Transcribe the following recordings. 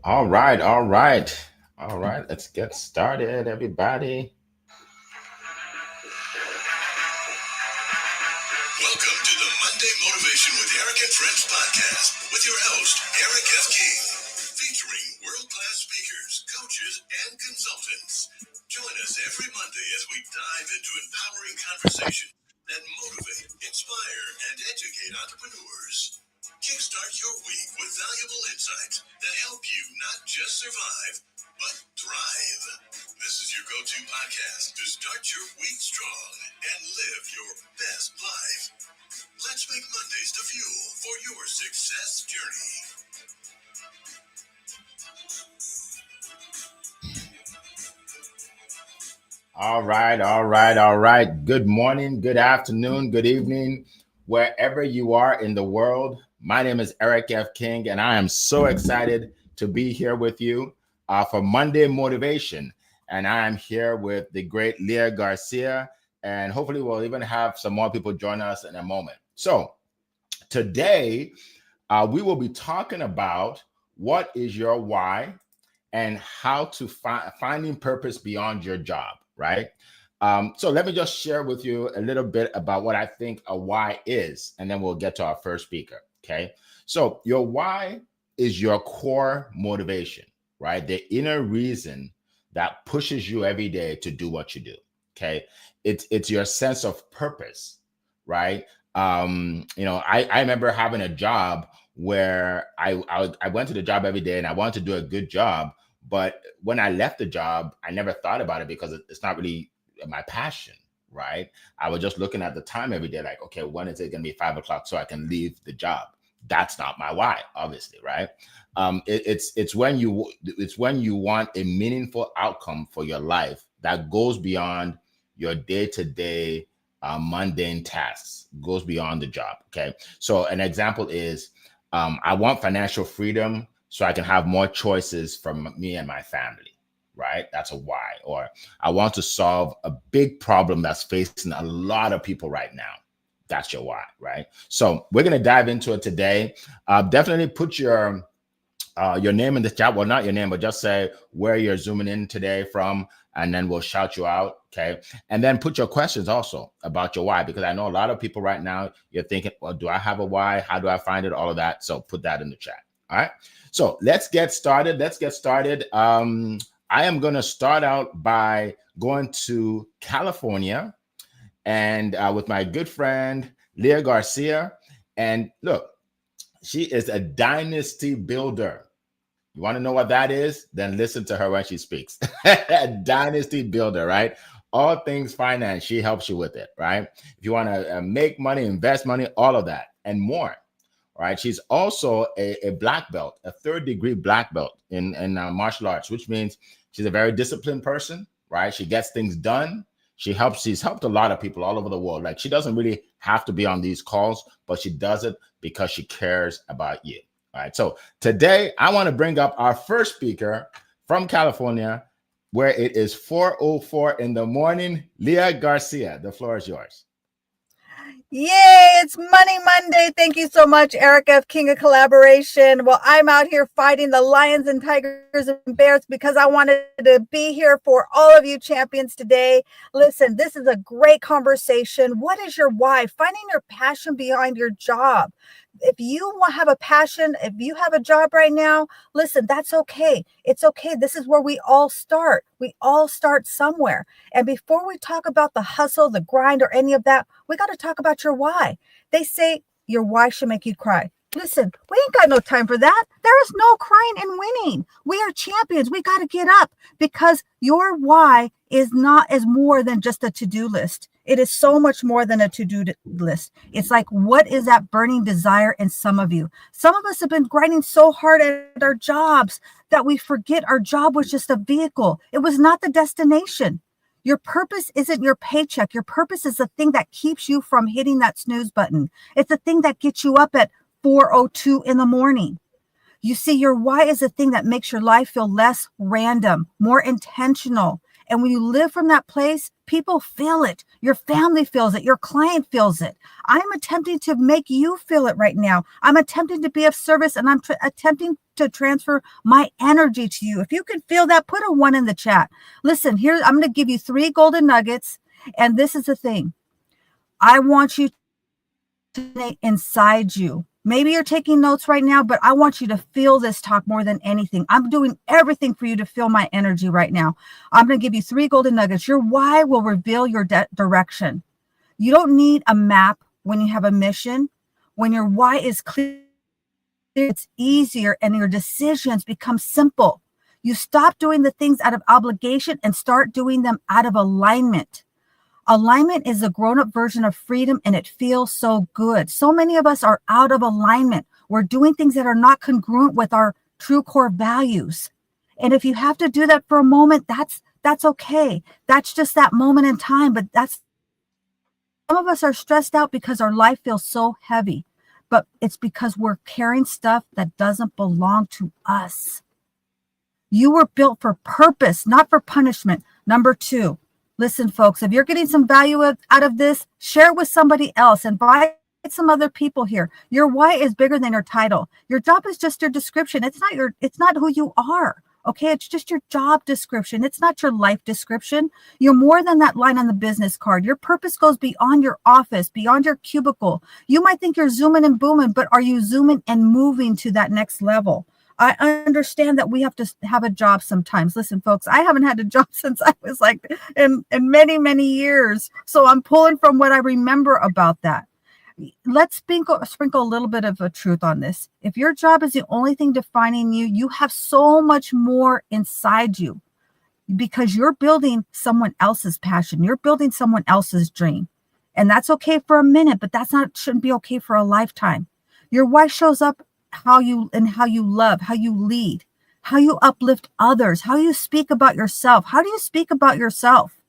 All right, all right, all right. Let's get started, everybody. Welcome to the Monday Motivation with Eric and Friends podcast with your host, Eric F. King, featuring world-class speakers, coaches, and consultants. Join us every Monday as we dive into empowering conversation that motivate, inspire, and educate entrepreneurs. Kickstart your week with valuable insights that help you not just survive, but thrive. This is your go-to podcast to start your week strong and live your best life. Let's make Mondays the fuel for your success journey. All right, all right, all right. Good morning, good afternoon, good evening, wherever you are in the world. My name is Eric F. King, and I am so excited to be here with you for Monday Motivation. And I am here with the great Leah Garcia, and hopefully, we'll even have some more people join us in a moment. So, today, we will be talking about what is your why and how to finding purpose beyond your job, right? So let me just share with you a little bit about what I think a why is, and then we'll get to our first speaker. Okay. So your why is your core motivation, right? The inner reason that pushes you every day to do what you do. Okay. It's your sense of purpose, right? I remember having a job where I went to the job every day and I wanted to do a good job. But when I left the job, I never thought about it because it's not really my passion, right? I was just looking at the time every day, like, okay, when is it going to be 5 o'clock so I can leave the job? That's not my why, obviously, right? It's when you want a meaningful outcome for your life that goes beyond your day to day mundane tasks, goes beyond the job. Okay, so an example is I want financial freedom so I can have more choices from me and my family, right? That's a why. Or I want to solve a big problem that's facing a lot of people right now. That's your why, right? So we're going to dive into it today. Definitely put your name in the chat. Well, not your name, but just say where you're zooming in today from, and then we'll shout you out. Okay. And then put your questions also about your why, because I know a lot of people right now, you're thinking, well, do I have a why? How do I find it? All of that. So put that in the chat. All right. So let's get started. I am going to start out by going to California and with my good friend, Leah Garcia. And look, she is a dynasty builder. You want to know what that is? Then listen to her when she speaks. A dynasty builder, right? All things finance, she helps you with it, right? If you want to make money, invest money, all of that and more, right? She's also a black belt, a third degree black belt in martial arts, which means she's a very disciplined person, right? She gets things done. She's helped a lot of people all over the world. Like, she doesn't really have to be on these calls, but she does it because she cares about you. All right. So today I want to bring up our first speaker from California, where it is 4:04 in the morning. Leah Garcia, the floor is yours. Yay, it's Money Monday. Thank you so much, Eric F. King of Collaboration. Well, I'm out here fighting the lions and tigers and bears because I wanted to be here for all of you champions today. Listen, this is a great conversation. What is your why? Finding your passion behind your job. If you have a passion, if you have a job right now, listen, that's okay. It's okay. This is where we all start. We all start somewhere. And before we talk about the hustle, the grind, or any of that, we got to talk about your why. They say your why should make you cry. Listen, we ain't got no time for that. There is no crying and winning. We are champions. We got to get up because your why is more than just a to-do list. It is so much more than a to-do list. It's like, what is that burning desire in some of you? Some of us have been grinding so hard at our jobs that we forget our job was just a vehicle. It was not the destination. Your purpose isn't your paycheck. Your purpose is the thing that keeps you from hitting that snooze button. It's the thing that gets you up at 4:02 in the morning. You see, your why is the thing that makes your life feel less random, more intentional, And when you live from that place, people feel it. Your family feels it. Your client feels it. I'm attempting to make you feel it right now. I'm attempting to be of service, and I'm attempting to transfer my energy to you. If you can feel that, put a 1 in the chat. Listen, here, I'm going to give you 3 golden nuggets. And this is the thing. I want you to inside you. Maybe you're taking notes right now, but I want you to feel this talk more than anything. I'm doing everything for you to feel my energy right now. I'm going to give you 3 golden nuggets. Your why will reveal your direction. You don't need a map when you have a mission. When your why is clear, it's easier and your decisions become simple. You stop doing the things out of obligation and start doing them out of alignment. Alignment is a grown-up version of freedom, and it feels so good. So many of us are out of alignment. We're doing things that are not congruent with our true core values. And if you have to do that for a moment, that's okay. That's just that moment in time. But some of us are stressed out because our life feels so heavy. But it's because we're carrying stuff that doesn't belong to us. You were built for purpose, not for punishment. Number 2. Listen, folks, if you're getting some value out of this, share it with somebody else. Invite some other people here. Your why is bigger than your title. Your job is just your description. It's not who you are. Okay, it's just your job description. It's not your life description. You're more than that line on the business card. Your purpose goes beyond your office, beyond your cubicle. You might think you're zooming and booming, but are you zooming and moving to that next level? I understand that we have to have a job sometimes. Listen, folks, I haven't had a job since I was like in many, many years. So I'm pulling from what I remember about that. Let's sprinkle a little bit of a truth on this. If your job is the only thing defining you, you have so much more inside you because you're building someone else's passion. You're building someone else's dream. And that's okay for a minute, but shouldn't be okay for a lifetime. Your why shows up how you love, how you lead, how you uplift others, how you speak about yourself. How do you speak about yourself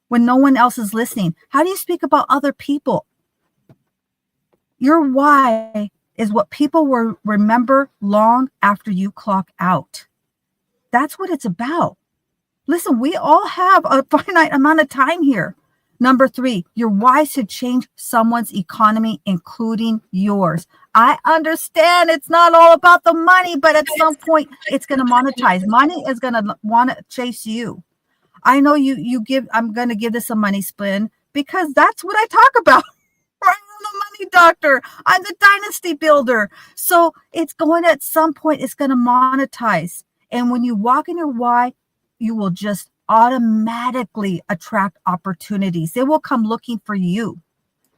when no one else is listening? How do you speak about other people? Your why is what people will remember long after you clock out. That's what it's about. Listen, we all have a finite amount of time here. Number 3, your why should change someone's economy, including yours. I understand it's not all about the money, but at some point it's going to monetize. Money is going to want to chase you. I know I'm going to give this a money spin because that's what I talk about. I'm the money doctor. I'm the dynasty builder. So it's going at some point, it's going to monetize. And when you walk in your why, you will just automatically attract opportunities. They will come looking for you.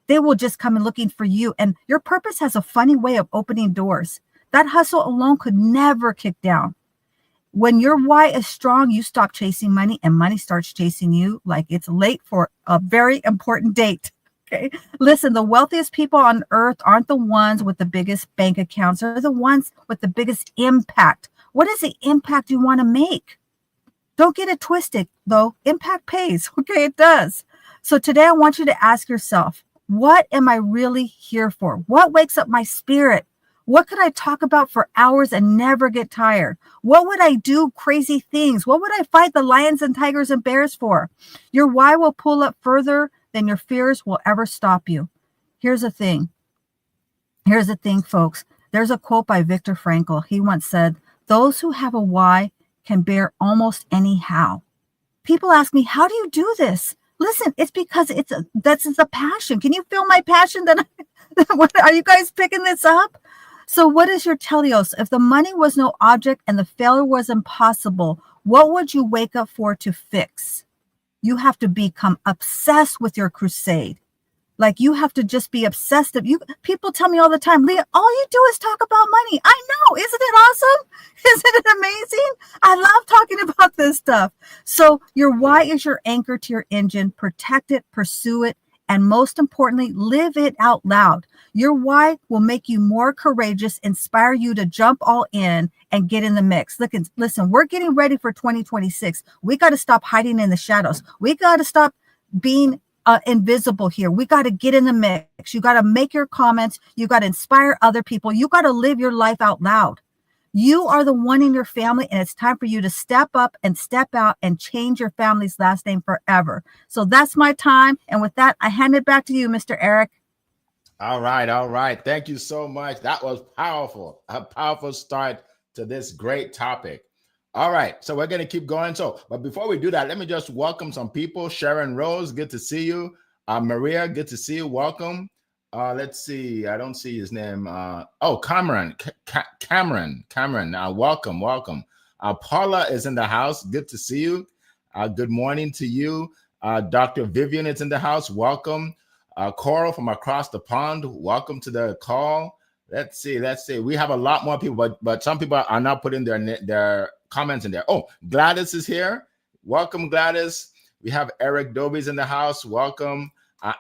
They will just come and looking for you. And your purpose has a funny way of opening doors. That hustle alone could never kick down. When your why is strong, you stop chasing money and money starts chasing you like it's late for a very important date. Okay. Listen, the wealthiest people on earth aren't the ones with the biggest bank accounts. They're the ones with the biggest impact. What is the impact you want to make? Don't get it twisted, though. Impact pays. Okay, it does. So today I want you to ask yourself, what am I really here for? What wakes up my spirit? What could I talk about for hours and never get tired? What would I do crazy things? What would I fight the lions and tigers and bears for? Your why will pull up further than your fears will ever stop you. Here's the thing, folks. There's a quote by Viktor Frankl. He once said, "Those who have a why can bear almost anyhow." People ask me, how do you do this? Listen, it's because that's a passion. Can you feel my passion? Are you guys picking this up? So what is your Telios? If the money was no object and the failure was impossible, what would you wake up for to fix? You have to become obsessed with your crusade. Like you have to just be obsessed. People tell me all the time, Leah, all you do is talk about money. I know. Isn't it awesome? Isn't it amazing? I love talking about this stuff. So your why is your anchor to your engine. Protect it, pursue it, and most importantly, live it out loud. Your why will make you more courageous, inspire you to jump all in and get in the mix. Listen, we're getting ready for 2026. We got to stop hiding in the shadows. We got to stop being invisible here. We got to get in the mix. You got to make your comments. You got to inspire other people. You got to live your life out loud You are the one in your family, and it's time for you to step up and step out and change your family's last name forever. So that's my time. And with that, I hand it back to you, Mr. Eric. All right, all right. Thank you so much. That was powerful. A powerful start to this great topic. All right, so we're going to keep going. So, but before we do that, let me just welcome some people. Sharon Rose, good to see you. Maria, good to see you. Welcome. Let's see. I don't see his name. Cameron. Cameron. Welcome, welcome. Paula is in the house. Good to see you. Good morning to you. Dr. Vivian is in the house. Welcome. Coral from across the pond, welcome to the call. Let's see. We have a lot more people, but some people are not putting their comments in there. Oh, Gladys is here. Welcome, Gladys. We have Eric Doby's in the house. Welcome.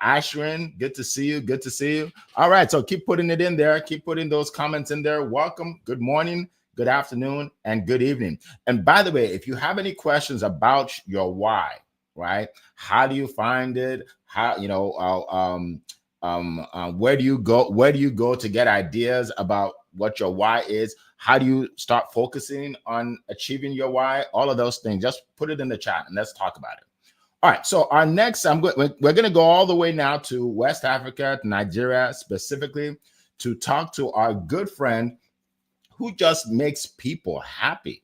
Ashrin, good to see you. Good to see you. All right, so keep putting it in there. Keep putting those comments in there. Welcome. Good morning, good afternoon, and good evening. And by the way, if you have any questions about your why, right? How do you find it? How, where do you go? Where do you go to get ideas about what your why is? How do you start focusing on achieving your why? All of those things, just put it in the chat and let's talk about it. All right. So our next, we're going to go all the way now to West Africa, to Nigeria specifically, to talk to our good friend who just makes people happy.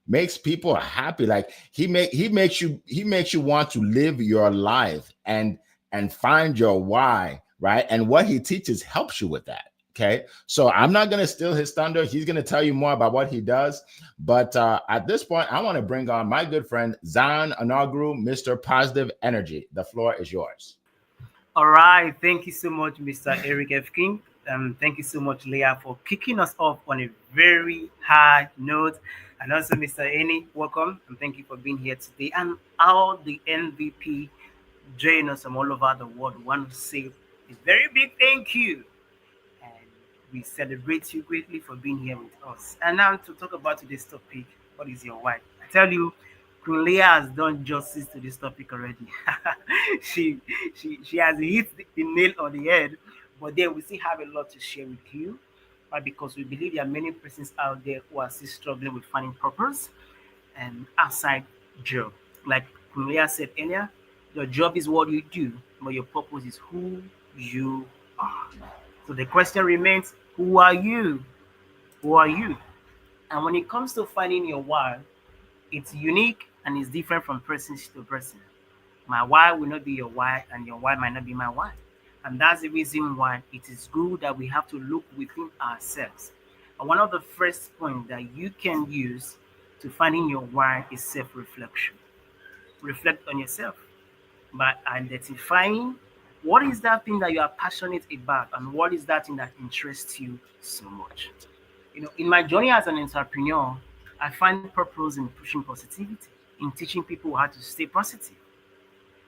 Like he makes you want to live your life and find your why, right? And what he teaches helps you with that. Okay, so I'm not going to steal his thunder. He's going to tell you more about what he does. But at this point, I want to bring on my good friend Zion Onoguru, Mr. Positive Energy. The floor is yours. All right, thank you so much, Mr. Eric F. King. Thank you so much, Leah, for kicking us off on a very high note. And also, Mr. Eni, welcome, and thank you for being here today. And all the MVP joining us from all over the world, we want to say a very big thank you. And we celebrate you greatly for being here with us. And now to talk about today's topic, what is your why? I tell you, Queen Leah has done justice to this topic already. she has hit the nail on the head, but then we still have a lot to share with you. Right? Because we believe there are many persons out there who are still struggling with finding purpose and outside job. Like Queen Leah said earlier, your job is what you do, but your purpose is who you are. So the question remains, who are you? Who are you? And when it comes to finding your why, it's unique and it's different from person to person. My why will not be your why, and your why might not be my why. And that's the reason why it is good that we have to look within ourselves. And one of the first points that you can use to finding your why is self-reflection. Reflect on yourself by identifying what is that thing that you are passionate about and what is that thing that interests you so much. In my journey as an entrepreneur, I find purpose in pushing positivity, in teaching people how to stay positive.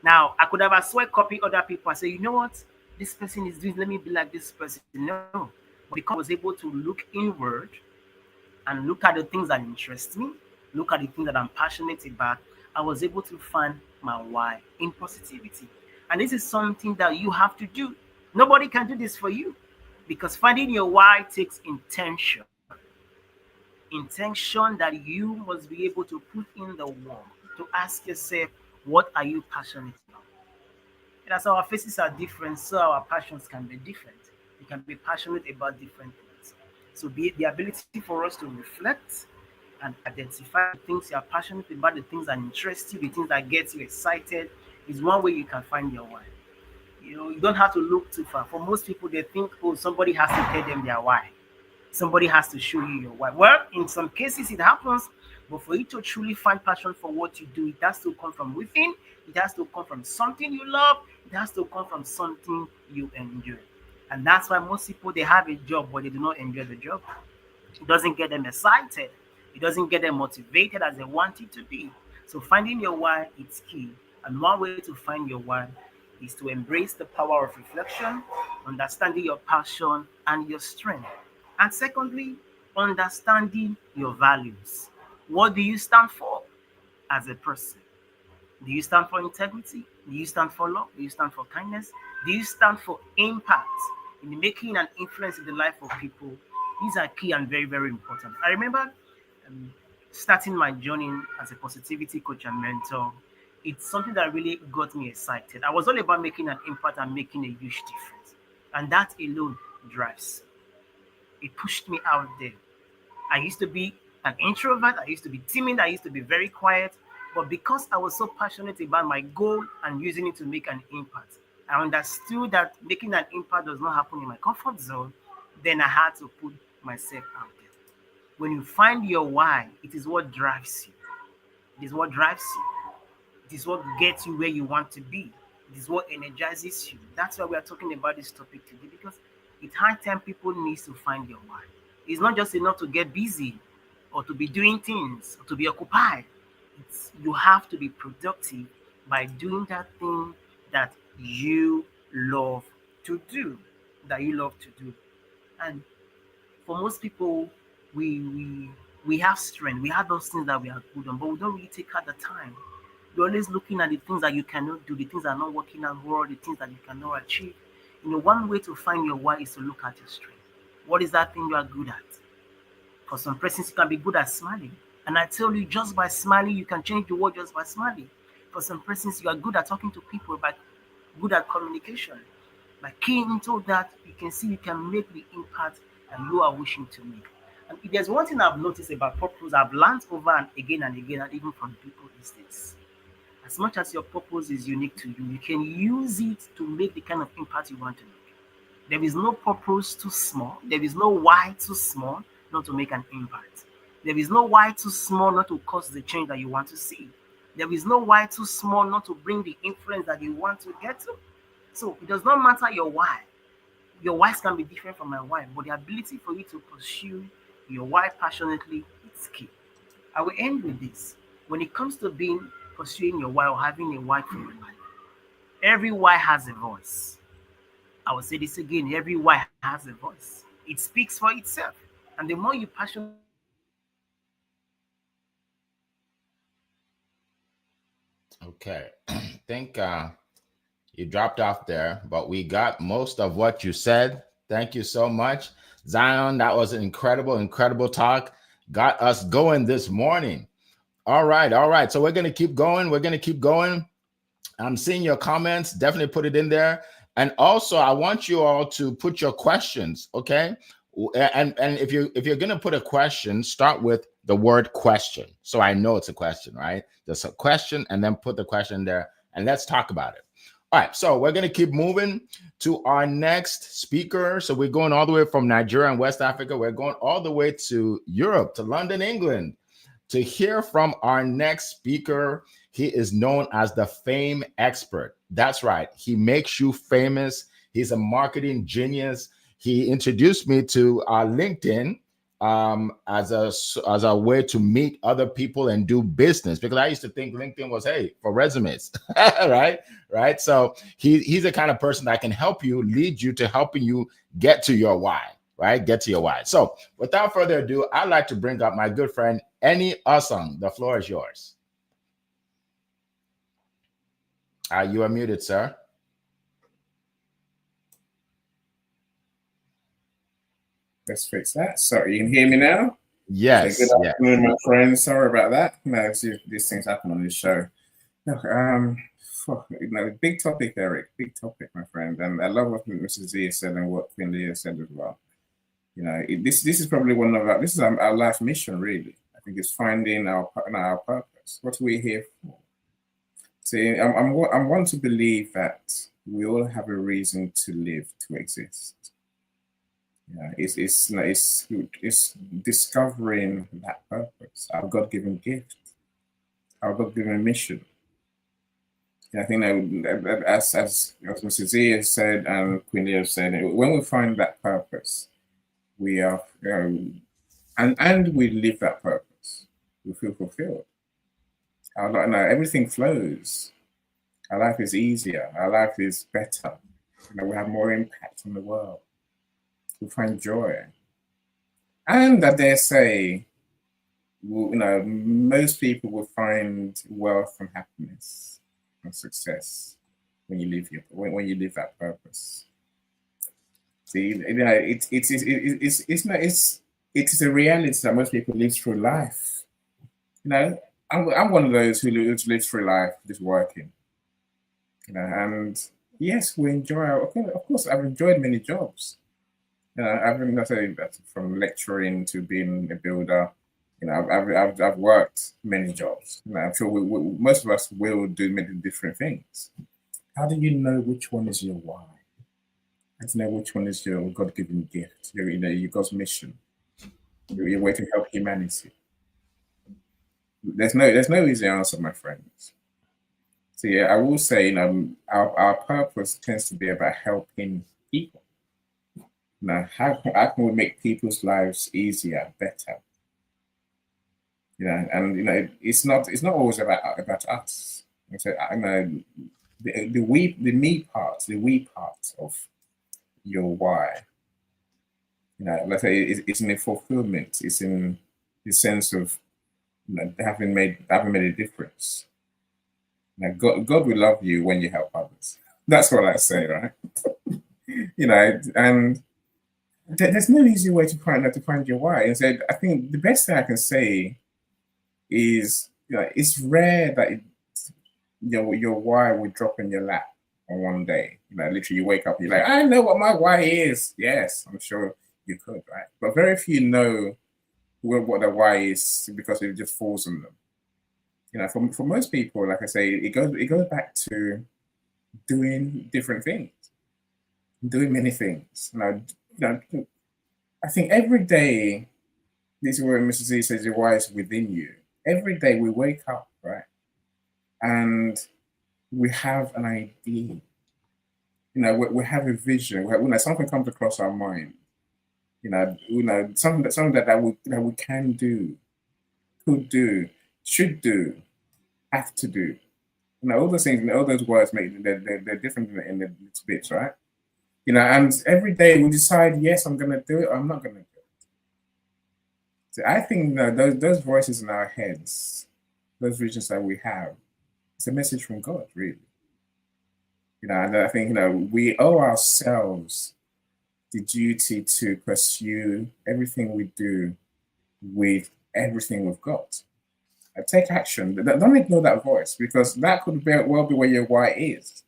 Now, I could have as well copy other people and say, you know what, this person is doing, let me be like this person. No, but because I was able to look inward and look at the things that interest me, look at the things that I'm passionate about, I was able to find my why in positivity. And this is something that you have to do. Nobody can do this for you because finding your why takes intention. Intention that you must be able to put in the work to ask yourself, what are you passionate about? And as our faces are different, so our passions can be different. We can be passionate about different things. So the ability for us to reflect and identify the things you are passionate about, the things that interest you, the things that get you excited, is one way you can find your why. You don't have to look too far. For most people, they think, oh, somebody has to tell them their why. Somebody has to show you your why. Well, in some cases it happens, but for you to truly find passion for what you do, it has to come from within. It has to come from something you love. It has to come from something you enjoy. And that's why most people, they have a job, but they do not enjoy the job. It doesn't get them excited. It doesn't get them motivated as they want it to be. So finding your why is key. And one way to find your why is to embrace the power of reflection, understanding your passion and your strength. And secondly, understanding your values. What do you stand for as a person? Do you stand for integrity? Do you stand for love? Do you stand for kindness? Do you stand for impact in making an influence in the life of people These are key and very, very important. I remember um, starting my journey as a positivity coach and mentor. It's something that really got me excited. I was all about making an impact and making a huge difference. And that alone drives. It pushed me out there. I used to be an introvert. I used to be timid. I used to be very quiet. But because I was so passionate about my goal and using it to make an impact, I understood that making an impact does not happen in my comfort zone. Then I had to put myself out there. When you find your why, it is what drives you. It is what drives you. It is what gets you where you want to be. It is what energizes you. That's why we are talking about this topic today because it's high time people need to find your why. It's not just enough to get busy or to be doing things or to be occupied. You have to be productive by doing that thing that you love to do. That you love to do. And for most people, we we we have strength. We have those things that we are good on, but we don't really take out the time. You're always looking at the things that you cannot do, the things that are not working out well, the things that you cannot achieve. One way to find your why is to look at your strength. What is that thing you are good at? For some persons, you can be good at smiling. And I tell you, just by smiling, you can change the world just by smiling. For some persons, you are good at talking to people, but good at communication. By keying into that, you can see you can make the impact that you are wishing to make. And if there's one thing I've noticed about purpose, I've learned over and again, and even from people is this. As much as your purpose is unique to you, you can use it to make the kind of impact you want to make. There is no purpose too small. There is no why too small not to make an impact. There is no why too small not to cause the change that you want to see. There is no why too small not to bring the influence that you want to get to. So it does not matter your why. Your whys can be different from my why, but the ability for you to pursue your why passionately is key. I will end with this. When it comes to pursuing your why or having a why for your life, every why has a voice. I will say this again, every why has a voice. It speaks for itself. And the more you passionately Okay. I think you dropped off there, but we got most of what you said. Thank you so much, Zion. That was an incredible, incredible talk. Got us going this morning. All right. All right. So we're going to keep going. We're going to keep going. I'm seeing your comments. Definitely put it in there. And also, I want you all to put your questions, okay? And if you're going to put a question, start with the word question. So I know it's a question, right? Just a question and then put the question there and let's talk about it. All right, so we're going to keep moving to our next speaker. So we're going all the way from Nigeria and West Africa. We're going all the way to Europe, to London, England, to hear from our next speaker. He is known as the Fame Expert. That's right. He makes you famous. He's a marketing genius. He introduced me to LinkedIn as a way to meet other people and do business, because I used to think LinkedIn was, hey, for resumes, right? So he's the kind of person that can help you, lead you to helping you get to your why, right? Get to your why. So without further ado, I'd like to bring up my good friend, Eni Osong. The floor is yours. You are muted, sir. Let's fix that. Sorry, you can hear me now? Yes. Okay, good afternoon, my friends. Sorry about that. No, these things happen on this show. Look, big topic, Eric. Big topic, my friend. And I love what Mrs. Z said and what Queen Leah said as well. This is probably one of this is our life mission, really. I think it's finding our purpose. What we're here for. See, I'm one to believe that we all have a reason to live, to exist. Yeah, it's discovering that purpose, our God-given gift, our God-given mission. And I think that as Mr. Z said and Queen Leah said, when we find that purpose, we are and we live that purpose, we feel fulfilled. Everything flows. Our life is easier. Our life is better. We have more impact on the world. We find joy. And I dare say, most people will find wealth and happiness and success when you live that purpose. See, it is a reality that most people live through life. I'm one of those who lives through life just working. And yes, we enjoy. Of course, I've enjoyed many jobs. I've been from lecturing to being a builder. I've worked many jobs. I'm sure most of us will do many different things. How do you know which one is your why? How do you know which one is your God-given gift? Your God's mission. Your way to help humanity. There's no easy answer, my friends. So yeah, I will say, our purpose tends to be about helping people. Now, how can we make people's lives easier, better? And it's not always about us. So the me part of your why. Let's say it's in the fulfillment. It's in the sense of having made a difference. Now, God will love you when you help others. That's what I say, right? And there's no easy way to find your why. And so I think the best thing I can say is, it's rare that your why will drop in your lap on one day. Literally you wake up, you're like, I know what my why is. Yes, I'm sure you could, right? But very few know what the why is because it just falls on them. For most people, like I say, it goes back to doing different things, doing many things. I think every day, this is where Mr. Z says your why is within you. Every day we wake up, right? And we have an idea. We have a vision. When something comes across our mind, something that we can do, could do, should do, have to do. All those things, all those words they're different in the little bits, right? And every day we decide, yes, I'm gonna do it, or I'm not gonna do it. So I think those voices in our heads, those visions that we have, it's a message from God, really. And I think we owe ourselves the duty to pursue everything we do with everything we've got. Take action. Don't ignore that voice, because that could well be where your why is.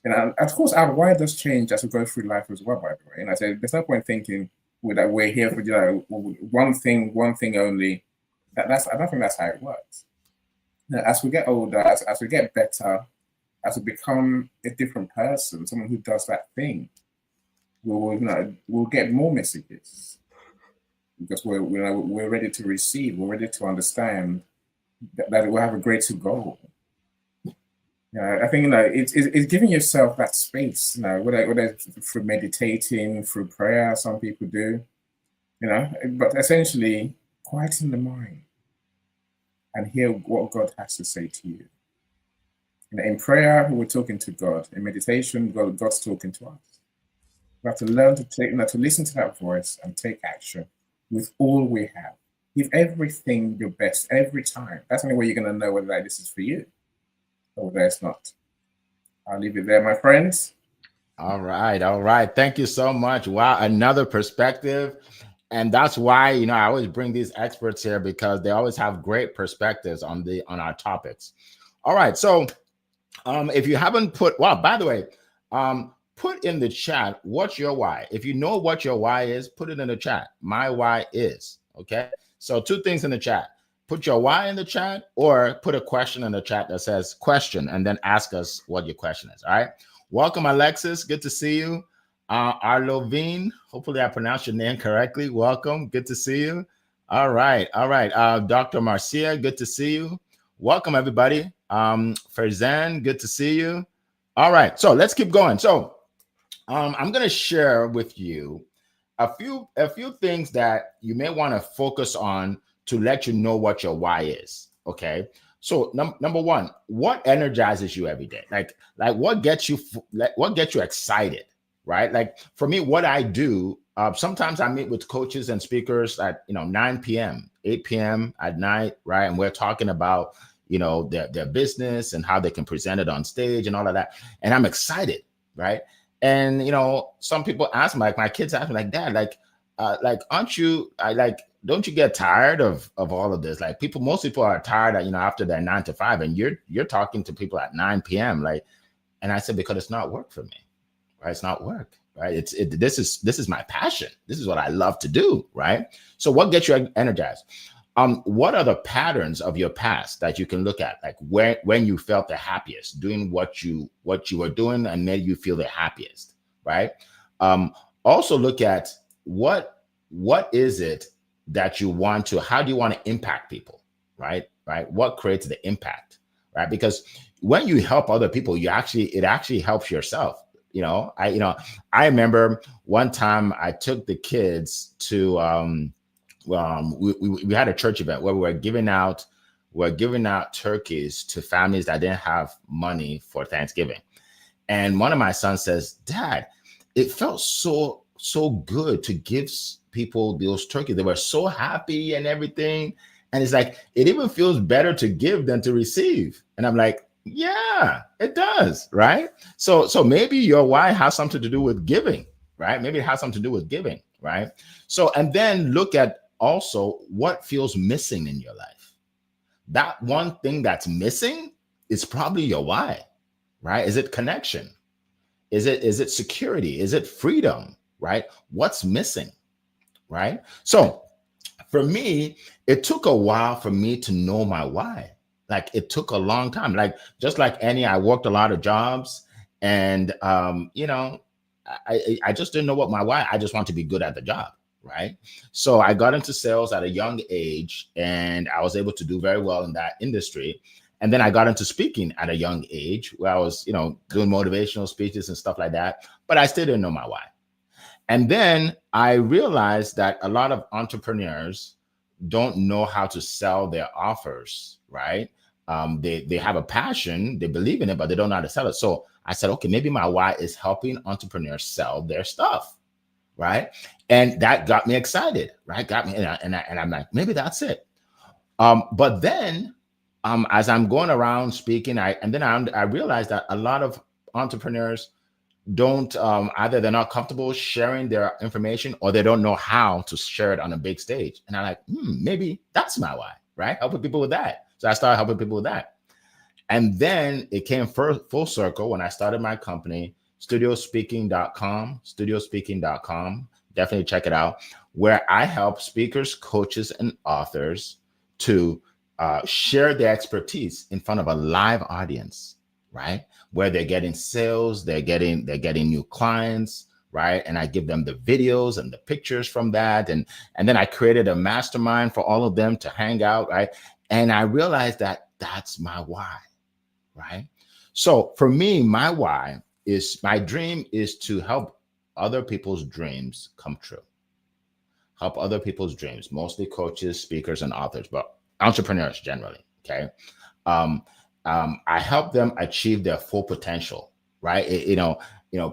Of course, our why does change as we go through life as well, by the way. And I say there's no point thinking that we're here for one thing only. I don't think that's how it works. As we get older, as we get better, as we become a different person, someone who does that thing, we'll get more messages, because we're ready to receive, we're ready to understand that we have a greater goal. I think it's giving yourself that space. Whether through meditating, through prayer, some people do. But essentially quieting the mind and hear what God has to say to you. In prayer, we're talking to God. In meditation, God's talking to us. We have to learn to listen to that voice and take action with all we have. Give everything your best every time. That's the only way you're going to know whether this is for you or whether it's not. I'll leave it there, my friends. All right. Thank you so much. Wow, another perspective. And that's why, I always bring these experts here, because they always have great perspectives on our topics. All right. So if you haven't by the way, put in the chat, what's your why? If you know what your why is, put it in the chat. My why is, okay? So 2 things in the chat. Put your why in the chat, or put a question in the chat that says question, and then ask us what your question is. All right. Welcome, Alexis. Good to see you. Arlovine, hopefully I pronounced your name correctly. Welcome. Good to see you. All right. Dr. Marcia, good to see you. Welcome, everybody. Farzan, good to see you. All right. So let's keep going. So I'm going to share with you a few things that you may want to focus on to let you know what your why is. Okay. So number one, what energizes you every day? Like what gets you excited, right? Like for me, what I do, sometimes I meet with coaches and speakers at 9 p.m., 8 p.m. at night, right? And we're talking about their business and how they can present it on stage and all of that. And I'm excited, right? And you know, some people ask me, like my kids ask me, like, Dad, aren't you? Don't you get tired of all of this? Like most people are tired, you know, after their 9 to 5, and you're talking to people at 9 p.m. Like, and I said, because it's not work for me, right? It's not work, right? This is my passion. This is what I love to do, right? So what gets you energized? What are the patterns of your past that you can look at, like when you felt the happiest, doing what you were doing and made you feel the happiest, right? Also look at what is it that you want to, how do you want to impact people, right? What creates the impact, right? Because when you help other people, it actually helps yourself. You know, I remember one time I took the kids to, we had a church event where we were giving out turkeys to families that didn't have money for Thanksgiving. And one of my sons says, Dad, it felt so good to give people those turkeys. They were so happy and everything. And it's like, it even feels better to give than to receive. And I'm like, yeah, it does, right? So maybe your why has something to do with giving, right? Maybe it has something to do with giving, right? So, and then look at also what feels missing in your life. That one thing that's missing is probably your why, right? Is it connection? Is it security? Is it freedom, right? What's missing, right? So for me, it took a while for me to know my why. Like it took a long time. Like just like Annie, I worked a lot of jobs, and you know, I just didn't know what my why. I just want to be good at the job, right? So I got into sales at a young age, and I was able to do very well in that industry. And then I got into speaking at a young age, where I was, you know, doing motivational speeches and stuff like that. But I still didn't know my why. And then I realized that a lot of entrepreneurs don't know how to sell their offers, right? They have a passion, they believe in it, but they don't know how to sell it. So I said, okay, maybe my why is helping entrepreneurs sell their stuff, right? And that got me excited, right? Got me, and I'm like, maybe that's it. But then, as I'm going around speaking, I realized that a lot of entrepreneurs don't either they're not comfortable sharing their information, or they don't know how to share it on a big stage. And I'm like, maybe that's my why, right? Helping people with that. So I started helping people with that. And then it came full circle when I started my company, studiospeaking.com. Definitely check it out, where I help speakers, coaches, and authors to share their expertise in front of a live audience, right? Where they're getting sales, they're getting new clients, right? And I give them the videos and the pictures from that. And then I created a mastermind for all of them to hang out, right? And I realized that that's my why, right? So for me, my why is, my dream is to help other people's dreams come true. Help other people's dreams, mostly coaches, speakers, and authors, but entrepreneurs generally, okay? I help them achieve their full potential, right?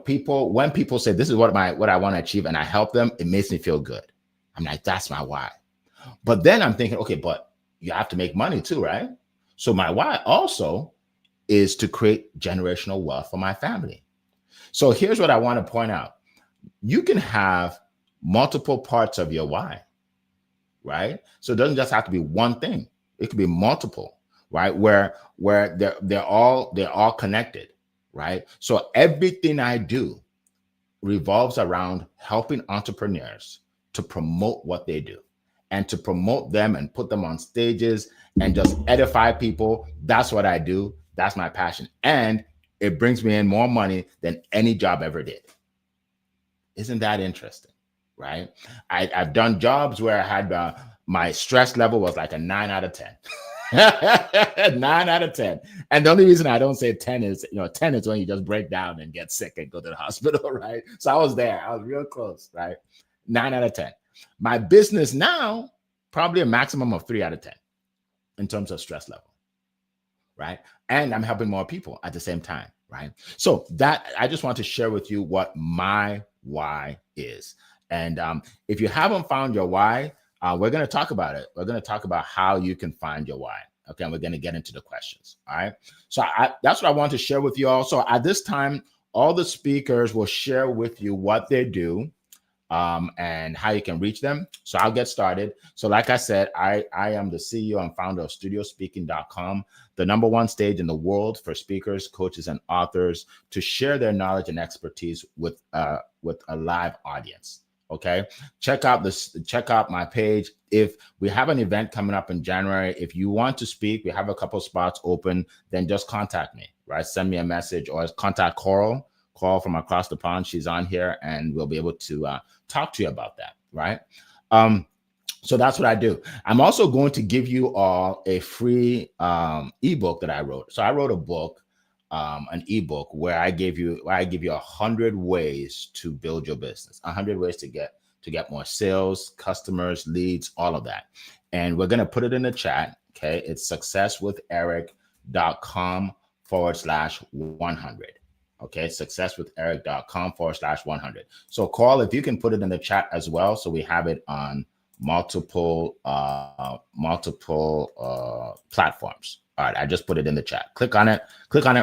People, when people say, this is what I want to achieve, and I help them, it makes me feel good. I'm like, that's my why. But then I'm thinking, okay, but you have to make money too, right? So my why also is to create generational wealth for my family. So here's what I want to point out. You can have multiple parts of your why, right? So it doesn't just have to be one thing. It could be multiple, right? Where they're all connected, right? So everything I do revolves around helping entrepreneurs to promote what they do, and to promote them and put them on stages and just edify people. That's what I do. That's my passion. And it brings me in more money than any job ever did. Isn't that interesting, right? I've done jobs where I had my stress level was like a 9 out of 10. 9 out of 10. And the only reason I don't say 10 is, 10 is when you just break down and get sick and go to the hospital, right? So I was there. I was real close, right? 9 out of 10. My business now, probably a maximum of 3 out of 10 in terms of stress level, right? And I'm helping more people at the same time, right? So that, I just want to share with you what my why is. And if you haven't found your why, we're going to talk about it. We're going to talk about how you can find your why. Okay, and we're going to get into the questions. All right. So that's what I want to share with you all. So at this time, all the speakers will share with you what they do and how you can reach them. So I'll get started. So like I said, I am the CEO and founder of studiospeaking.com, the #1 stage in the world for speakers, coaches, and authors to share their knowledge and expertise with a live audience. Okay, check out my page. If we have an event coming up in January, if you want to speak, we have a couple spots open, then just contact me, right? Send me a message or contact Coral from across the pond. She's on here and we'll be able to talk to you about that, right? So that's what I do. I'm also going to give you all a free ebook that I wrote. So I wrote a book, an ebook where I give you 100 ways to build your business, 100 ways to get more sales, customers, leads, all of that. And we're going to put it in the chat. Okay. It's successwitheric.com/100. Okay. Successwitheric.com/100. So call if you can put it in the chat as well. So we have it on multiple platforms. All right, I just put it in the chat. Click on it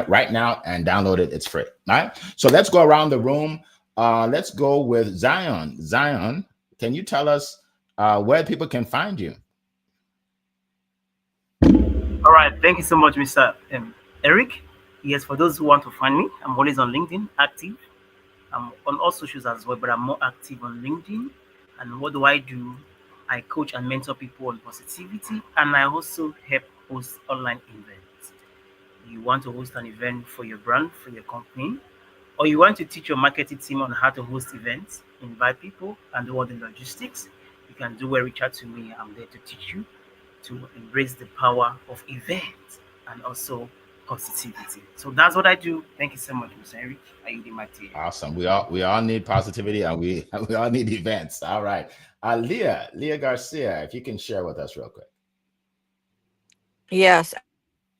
right now and download it. It's free. All right. So let's go around the room. Let's go with Zion. Zion, can you tell us where people can find you? All right. Thank you so much, Mr. Eric. Yes, for those who want to find me, I'm always on LinkedIn, active. I'm on all socials as well, but I'm more active on LinkedIn. And what do? I coach and mentor people on positivity, and I also help host online events. You want to host an event for your brand, for your company, or you want to teach your marketing team on how to host events, invite people, and do all the logistics, you can reach out to me. I'm there to teach you to embrace the power of events and also positivity. So that's what I do. Thank you so much, Mr. Eric. I yield my team. Awesome. We all need positivity, and we all need events. All right. Leah Garcia, if you can share with us real quick. Yes,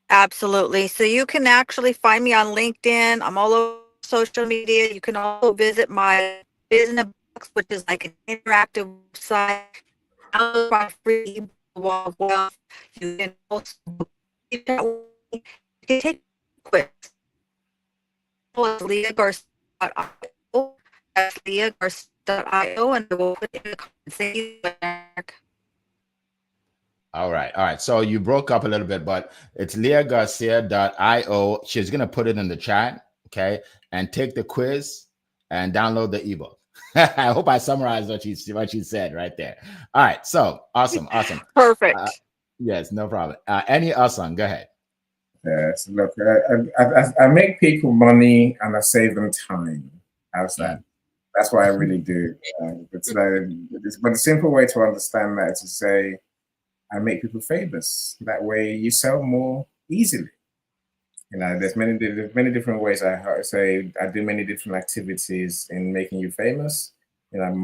absolutely. So you can actually find me on LinkedIn. I'm all over social media. You can also visit my business box, which is like an interactive site. My free Wall of Wealth. You can also take a quiz. It's LeahGarcia.io. That's LeahGarcia.io, and I will put it in the comments. Thank you, Eric. All right. So you broke up a little bit, but it's LeahGarcia.io. She's going to put it in the chat, okay? And take the quiz and download the ebook. I hope I summarized what she said right there. All right. So awesome. Perfect. Yes, no problem. Any Asan, go ahead. Yes, look, I make people money and I save them time. How's that? That's what I really do. But the simple way to understand that is to say, I make people famous. That way you sell more easily. You know, there's many different ways. I do many different activities in making you famous. You know,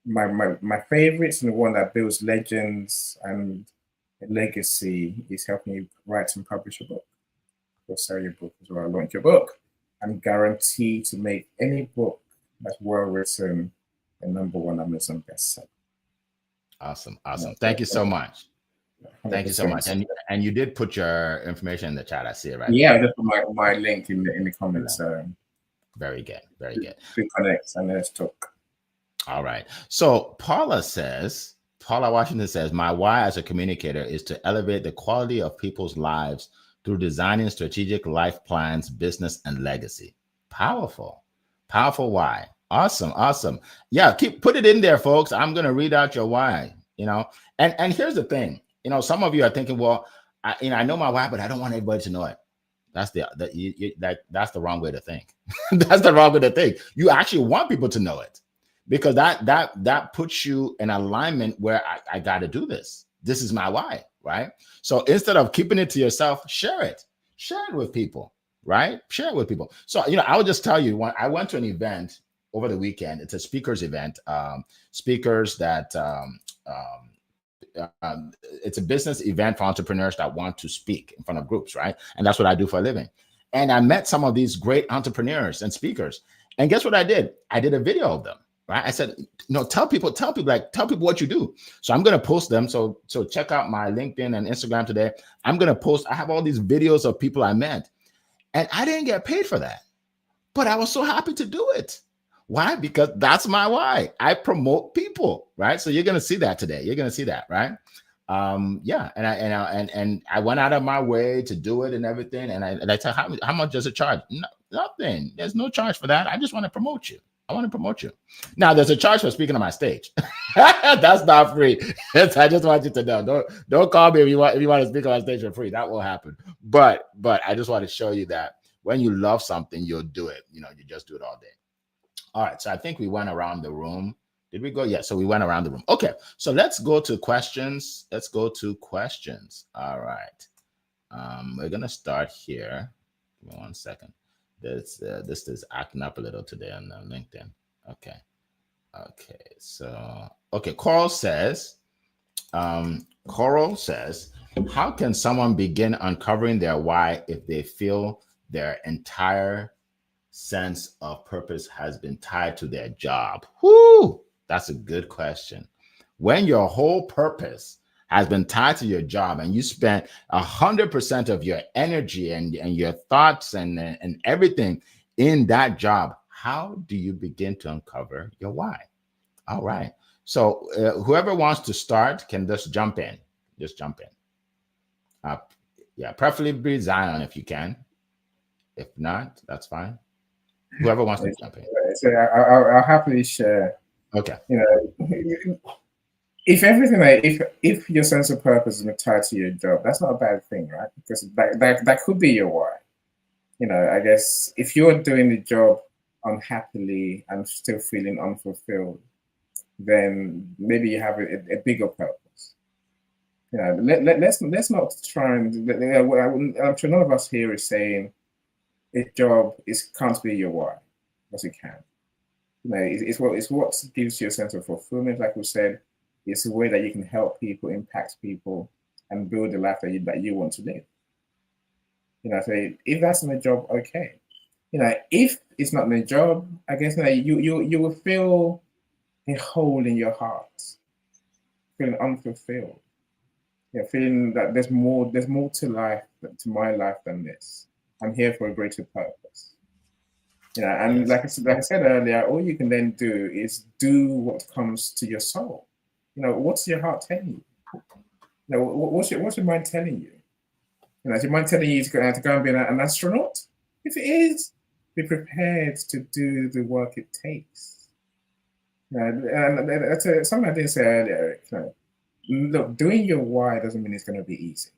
my favorites and the one that builds legends and legacy is helping you write and publish a book. Or sell your book as well, launch your book. I'm guaranteed to make any book that's well written a #1 Amazon bestseller. Awesome. Thank you so much. Thank you so much. And you did put your information in the chat. I see it right. Yeah, I just put my link in the comments. Very good. To connect and let's talk. All right. So Paula Washington says, my why as a communicator is to elevate the quality of people's lives through designing strategic life plans, business, and legacy. Powerful why. Awesome. Yeah, put it in there, folks. I'm going to read out your why, and here's the thing. Some of you are thinking, well, I know my why, but I don't want everybody to know it. That's the wrong way to think. That's the wrong way to think. You actually want people to know it, because that puts you in alignment where I got to do this. This is my why, right? So instead of keeping it to yourself, share it with people, right? Share it with people. So, I would just tell you, when I went to an event over the weekend, it's a speakers event, speakers that, it's a business event for entrepreneurs that want to speak in front of groups, right? And that's what I do for a living. And I met some of these great entrepreneurs and speakers. And guess what I did? I did a video of them, right? I said, tell people what you do. So I'm going to post them. So check out my LinkedIn and Instagram today. I'm going to post, I have all these videos of people I met, and I didn't get paid for that. but I was so happy to do it. Why? Because that's my why. I promote people, right? So you're going to see that today. You're going to see that, right? Yeah. And I went out of my way to do it and everything. And I tell how much does it charge? No, nothing. There's no charge for that. I just want to promote you. I want to promote you. Now there's a charge for speaking on my stage. That's not free. I just want you to know. Don't call me if you want to speak on my stage for free. That will happen. But I just want to show you that when you love something, you'll do it. You just do it all day. All right. So I think we went around the room. Did we go? Yeah. So we went around the room. Okay. So let's go to questions. All right. We're gonna start here. Give me 1 second. This is acting up a little today on LinkedIn. Okay. So Coral says, how can someone begin uncovering their why if they feel their entire sense of purpose has been tied to their job? Whoo, that's a good question. When your whole purpose has been tied to your job and you spent 100% of your energy and your thoughts and everything in that job, how do you begin to uncover your why? All right. So whoever wants to start can just jump in. Yeah, preferably Zion if you can. If not, that's fine. Whoever wants to jump in. So I'll happily share. Okay. If your sense of purpose is tied to your job, that's not a bad thing, right? Because that could be your why. I guess if you're doing the job unhappily and still feeling unfulfilled, then maybe you have a bigger purpose. Let's not try and. I'm sure none of us here is saying a job can't be your why, because it can. It's what gives you a sense of fulfillment, like we said. It's a way that you can help people, impact people, and build the life that you want to live. So if that's in a job, okay. If it's not in a job, I guess you will feel a hole in your heart, feeling unfulfilled. Feeling that there's more to life, to my life than this. I'm here for a greater purpose. And like I said earlier, all you can then do is do what comes to your soul. What's your heart telling you? What's your mind telling you? Is your mind telling you to go and be an astronaut? If it is, be prepared to do the work it takes. And that's something I didn't say earlier. Look, doing your why doesn't mean it's going to be easy.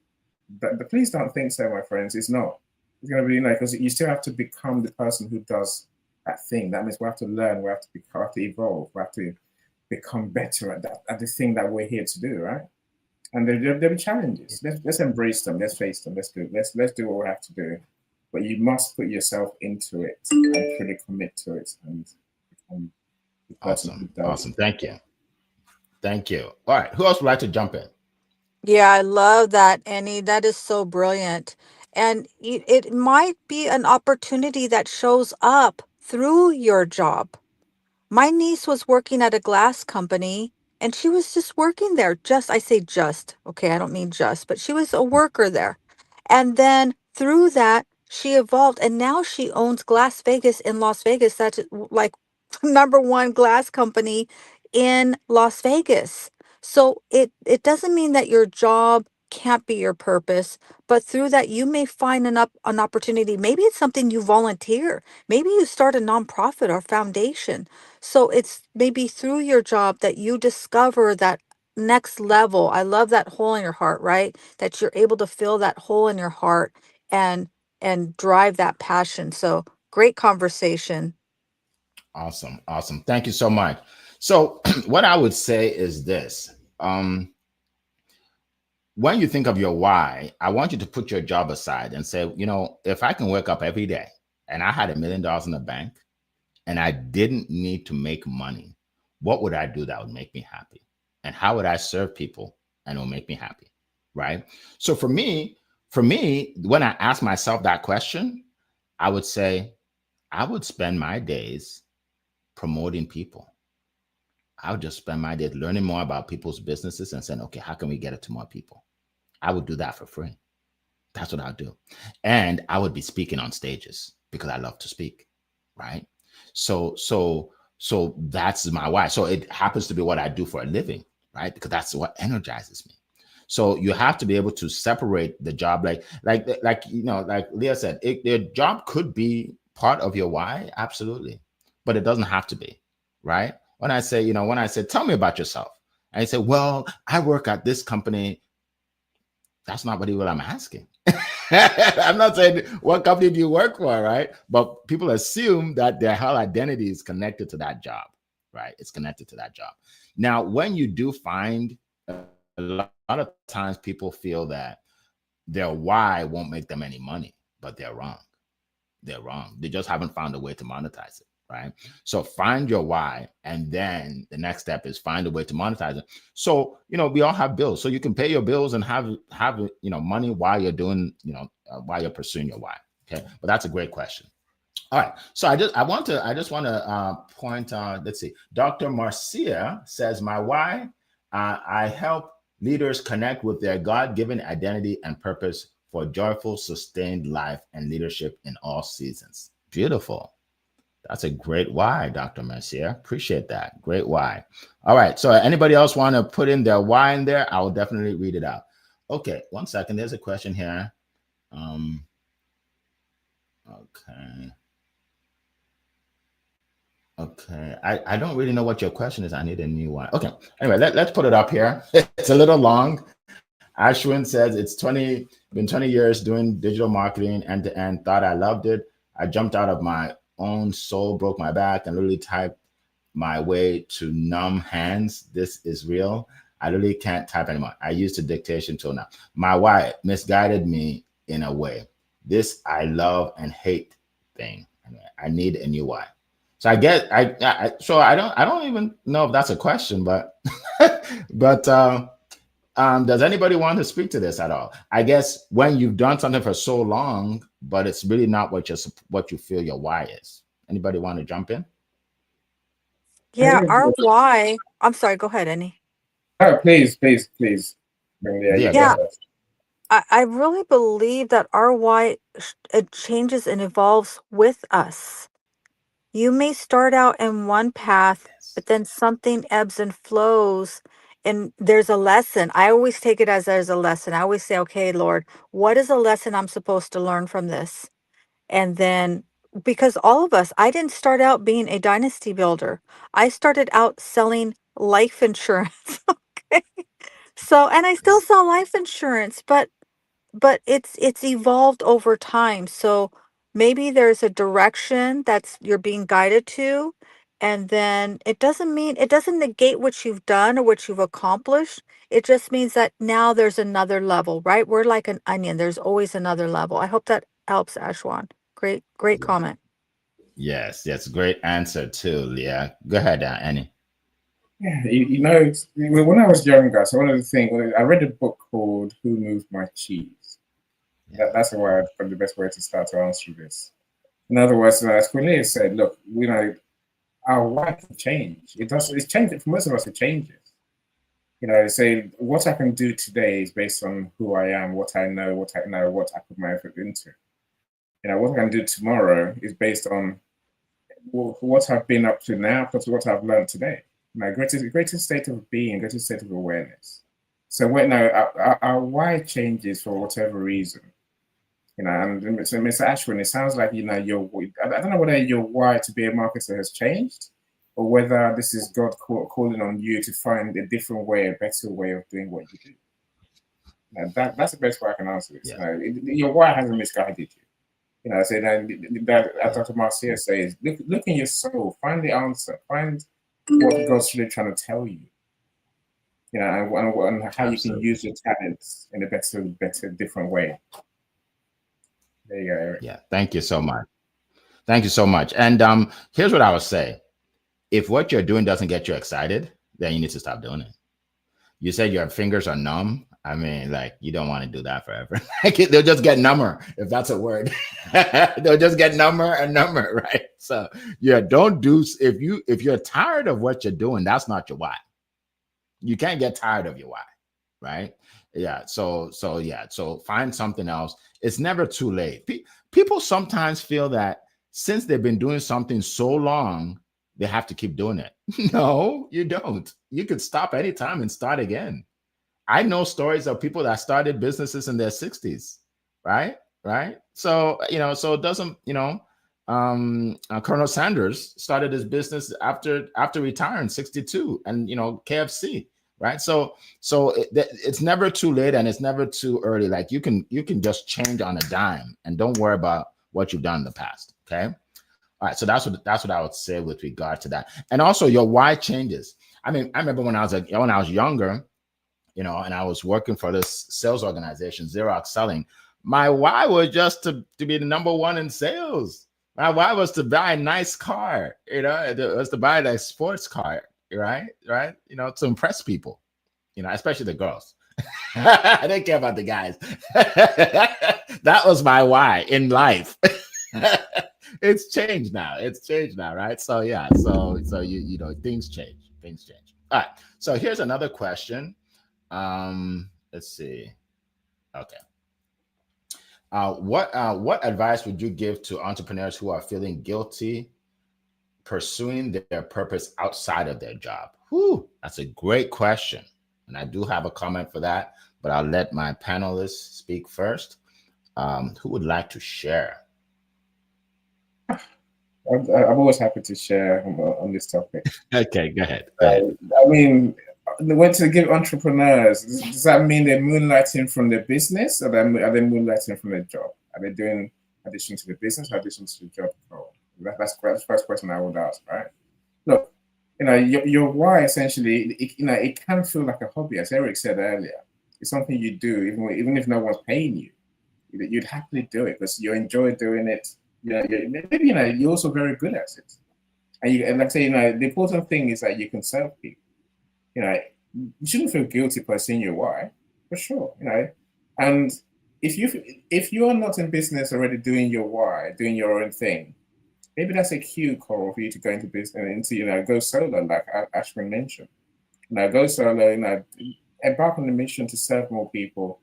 But please don't think so, my friends. It's not. It's going to be because you still have to become the person who does that thing. That means we have to learn. We have to evolve. We have to become better at that, at the thing that we're here to do, right? And there'll be challenges. Let's embrace them. Let's face them. Let's do what we have to do. But you must put yourself into it and really commit to it and become the person who does. Awesome. Thank you. All right. Who else would like to jump in? Yeah, I love that, Annie. That is so brilliant. And it might be an opportunity that shows up through your job. My niece was working at a glass company and she was just working there. Okay, I don't mean just, but she was a worker there. And then through that, she evolved and now she owns Glass Vegas in Las Vegas. That's like number one glass company in Las Vegas. So it doesn't mean that your job can't be your purpose, but through that you may find an opportunity. Maybe it's something you volunteer. Maybe you start a nonprofit or foundation. So it's maybe through your job that you discover that next level. I love that hole in your heart, right? That you're able to fill that hole in your heart and drive that passion. So great conversation. Awesome. Thank you so much. So what I would say is this. When you think of your why, I want you to put your job aside and say, if I can wake up every day and I had $1 million in the bank and I didn't need to make money, what would I do that would make me happy? And how would I serve people and it will make me happy? Right? So for me, when I ask myself that question, I would say, I would spend my days promoting people. I would just spend my days learning more about people's businesses and saying, okay, how can we get it to more people? I would do that for free. That's what I'd do. And I would be speaking on stages because I love to speak, right? So that's my why. So it happens to be what I do for a living, right? Because that's what energizes me. So you have to be able to separate the job, like like Leah said, their job could be part of your why, absolutely, but it doesn't have to be, right? When I say, tell me about yourself, and you say, well, I work at this company. That's not really what I'm asking. I'm not saying what company do you work for, right? But people assume that their whole identity is connected to that job, right? It's connected to that job. Now, when you do find a lot of times people feel that their why won't make them any money, but they're wrong. They're wrong. They just haven't found a way to monetize it, right? So find your why, and then the next step is find a way to monetize it. So, we all have bills, so you can pay your bills and have money while you're doing, while you're pursuing your why. Okay, but that's a great question. All right, so I just want to point on. Let's see. Dr. Marcia says, my why, I help leaders connect with their God-given identity and purpose for joyful, sustained life and leadership in all seasons. Beautiful. That's a great why, Dr. Mercier. Appreciate that. Great why. All right. So anybody else want to put in their why in there? I will definitely read it out. Okay. 1 second. There's a question here. Okay. Okay. I don't really know what your question is. I need a new one. Okay. Anyway, let's put it up here. It's a little long. Ashwin says, it's been 20 years doing digital marketing end to end. Thought I loved it. I jumped out of my own soul, broke my back, and literally typed my way to numb hands. This is real. I literally can't type anymore. I use the dictation tool now. My why misguided me in a way. This I love and hate thing. I need a new why. So I don't even know if that's a question, but does anybody want to speak to this at all? I guess when you've done something for so long, but it's really not what you feel your why is. Anybody want to jump in? Yeah, our why. I'm sorry. Go ahead, Annie. Oh, please. Yeah. I really believe that our why, it changes and evolves with us. You may start out in one path, but then something ebbs and flows, and there's a lesson. I always take it as there's a lesson. I always say, okay, Lord, what is a lesson I'm supposed to learn from this? And then, because all of us, I didn't start out being a dynasty builder. I started out selling life insurance. Okay. So, and I still sell life insurance, but it's evolved over time. So maybe there's a direction that's you're being guided to, and then it doesn't negate what you've done or what you've accomplished. It just means that now there's another level, right? We're like an onion. There's always another level. I hope that helps, Ashwan. Great comment. Yes, great answer too, Leah. Go ahead, Annie. Yeah, when I was younger, so one of the things, I read a book called Who Moved My Cheese? That's probably the best way to start to answer this. In other words, as Cornelia said, look, our why can change. It's changing for most of us. It changes. Say what I can do today is based on who I am, what I know, what I put my effort into. What I can do tomorrow is based on what I've been up to now, plus what I've learned today. My greatest state of being, greatest state of awareness. So our why changes for whatever reason. And so Mr. Ashwin, it sounds like I don't know whether your why to be a marketer has changed, or whether this is God calling on you to find a different way, a better way of doing what you do. That's the best way I can answer this. Yeah. Your why hasn't misguided you. So that as Dr. Marcia says, look in your soul, find the answer, find what God's really trying to tell you. And how you can use your talents in a better, different way. There you go, Eric. Yeah, thank you so much. Thank you so much. And here's what I would say. If what you're doing doesn't get you excited, then you need to stop doing it. You said your fingers are numb. I mean, you don't want to do that forever. They'll just get number, if that's a word. They'll just get number and number, right? So yeah, don't do, if you're tired of what you're doing, that's not your why. You can't get tired of your why, right? Yeah. So find something else. It's never too late. People sometimes feel that since they've been doing something so long, they have to keep doing it. No, you don't. You could stop anytime and start again. I know stories of people that started businesses in their 60s, right? Right. So, so it doesn't, Colonel Sanders started his business after retiring 62, and, KFC, right? So it's never too late and it's never too early. Like you can just change on a dime and don't worry about what you've done in the past. Okay. All right, so that's what I would say with regard to that. And also your why changes. I mean, I remember when I was younger, and I was working for this sales organization, Xerox Selling. My why was just to be the number one in sales. My why was to buy a nice car, it was to buy a sports car, right? To impress people, especially the girls. I didn't care about the guys. That was my why in life. It's changed now, right? So yeah, so things change. All right, so here's another question. Let's see. Okay. What advice would you give to entrepreneurs who are feeling guilty pursuing their purpose outside of their job? Whew, that's a great question, and I do have a comment for that, but I'll let my panelists speak first. Who would like to share? I'm always happy to share on this topic. Okay, go ahead. I mean, the way to give entrepreneurs, does that mean they're moonlighting from their business, or are they moonlighting from their job? Are they doing addition to the business or addition to the job role? That's the first question I would ask, right? Look, your why essentially, it can feel like a hobby, as Eric said earlier. It's something you do even if no one's paying you. You'd happily do it because you enjoy doing it. Maybe you're also very good at it, and like I say, the important thing is that you can serve people. You shouldn't feel guilty pursuing your why, for sure. And if you're not in business already doing your why, doing your own thing, maybe that's a cue call for you to go into business, go solo, like Ashwin mentioned. Go solo. Embark on a mission to serve more people.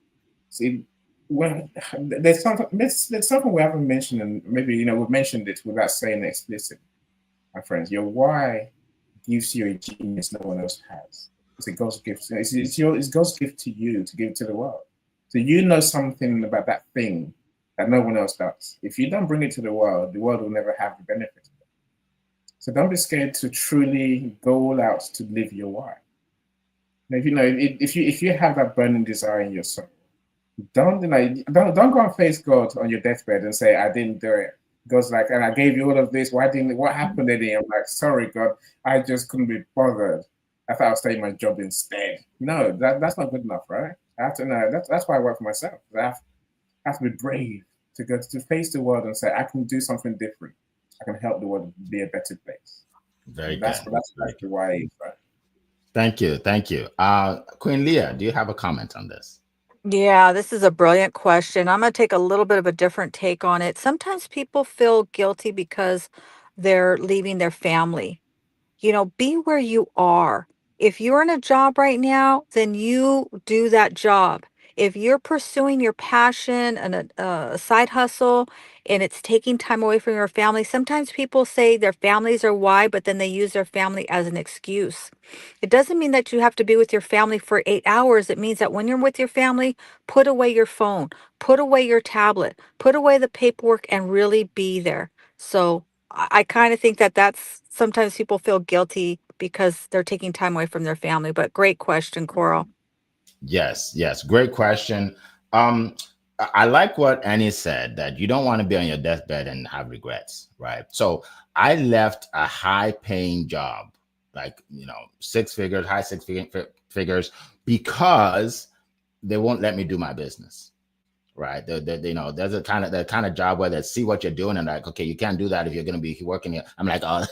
See. Well, there's something we haven't mentioned, and maybe we've mentioned it without saying it explicitly, my friends. Your why gives you a genius no one else has. It's a God's gift. It's God's gift to you to give to the world. So you know something about that thing that no one else does. If you don't bring it to the world will never have the benefit of it. So don't be scared to truly go all out to live your why. If you have that burning desire in your soul, don't go and face God on your deathbed and say, I didn't do it. God's like, and I gave you all of this. What happened, Eddie? I'm like, sorry, God, I just couldn't be bothered. I thought I was taking my job instead. No, that's not good enough, right? I have to know. That's why I work for myself. I have to be brave to face the world and say, I can do something different. I can help the world be a better place. Very that's good. That's the why, right? Thank you. Queen Leah, do you have a comment on this? Yeah, this is a brilliant question. I'm going to take a little bit of a different take on it. Sometimes people feel guilty because they're leaving their family. Be where you are. If you're in a job right now, then you do that job. If you're pursuing your passion and a side hustle and it's taking time away from your family, sometimes people say their families are why, but then they use their family as an excuse. It doesn't mean that you have to be with your family for 8 hours. It means that when you're with your family, put away your phone, put away your tablet, put away the paperwork, and really be there. So I kind of think that that's sometimes people feel guilty because they're taking time away from their family. But great question, Coral. Yes. Great question. I like what Annie said, that you don't want to be on your deathbed and have regrets, right? So I left a high-paying job, like, high six figures, because they won't let me do my business, right? There's the kind of job where they see what you're doing and like, okay, you can't do that if you're going to be working here. I'm like, oh,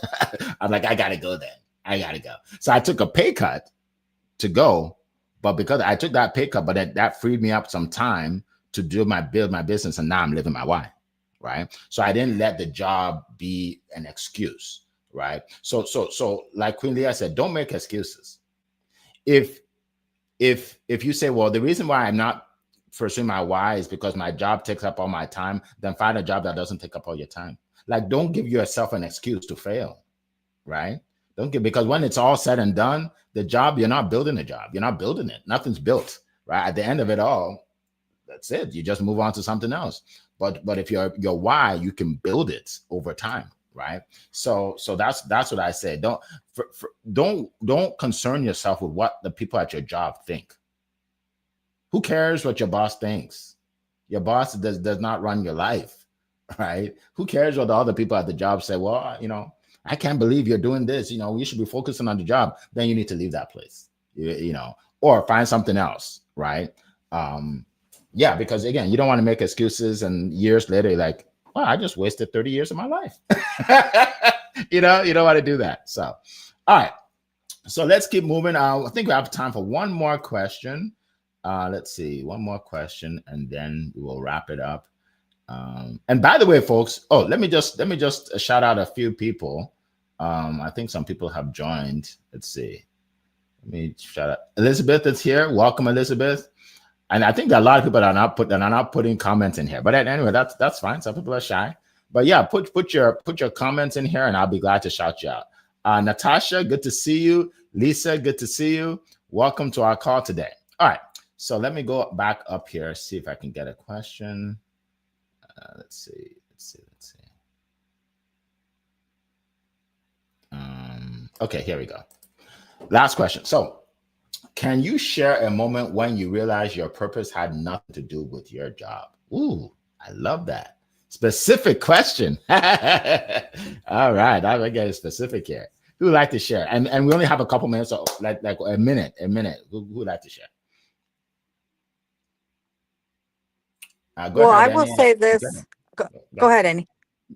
I got to go then. I got to go. So I took a pay cut to go, but because I took that pay cut, but that freed me up some time to build my business, and now I'm living my why, right? So I didn't let the job be an excuse, right? So like Queen Leah said, don't make excuses. If you say, well, the reason why I'm not pursuing my why is because my job takes up all my time, then find a job that doesn't take up all your time. Like, don't give yourself an excuse to fail, right? Don't give, because when it's all said and done, the job, you're not building a job. You're not building it. Nothing's built, right? At the end of it all, that's it. You just move on to something else. But if your why, you can build it over time, right? So that's what I say. Don't concern yourself with what the people at your job think. Who cares what your boss thinks? Your boss does not run your life, right? Who cares what the other people at the job say? Well, I can't believe you're doing this. You should be focusing on the job. Then you need to leave that place, or find something else, right? Yeah, because again, you don't want to make excuses and years later, you're like, well, I just wasted 30 years of my life. You don't want to do that. So, all right. So let's keep moving. I think we have time for one more question. Let's see, one more question, and then we will wrap it up. And by the way, folks, let me just shout out a few people. I think some people have joined. Let's see. Let me shout out. Elizabeth is here. Welcome, Elizabeth. And I think that a lot of people are not putting comments in here. But anyway, that's fine. Some people are shy. But yeah, put your comments in here, and I'll be glad to shout you out. Natasha, good to see you. Lisa, good to see you. Welcome to our call today. All right. So let me go back up here, see if I can get a question. Let's see. Okay, here we go. Last question. So, can you share a moment when you realized your purpose had nothing to do with your job? Ooh, I love that. Specific question. All right, I'll get it specific here. Who would like to share? And we only have a couple minutes, so like a minute. Who would like to share? Well, I will say this. Go ahead, Annie.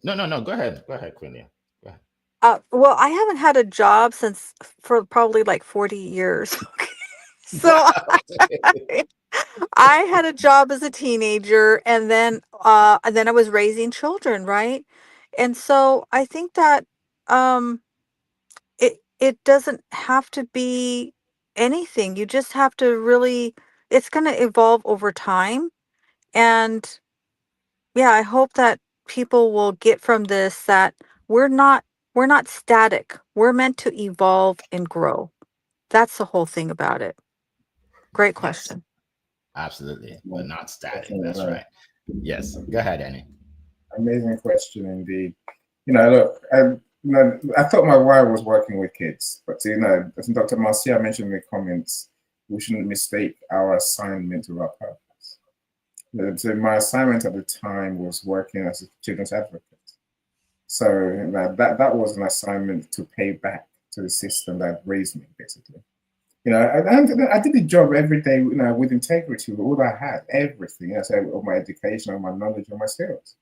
No. Go ahead, Quinlia. Go ahead. Well, I haven't had a job for probably like 40 years. So I had a job as a teenager, and then I was raising children, right? And so I think that it doesn't have to be anything. You just have to really. It's going to evolve over time. And yeah, I hope that people will get from this that we're not static. We're meant to evolve and grow. That's the whole thing about it. Great question. Absolutely. We're not static. That's right. Yes. Go ahead, Annie. Amazing question indeed. Look, I thought my why was working with kids, but as Dr. Marcia mentioned in the comments, we shouldn't mistake our assignment with our purpose. So my assignment at the time was working as a children's advocate. So that was an assignment to pay back to the system that raised me, basically. I did the job every day, with integrity, with all I had, everything. So all my education, all my knowledge, all my skills.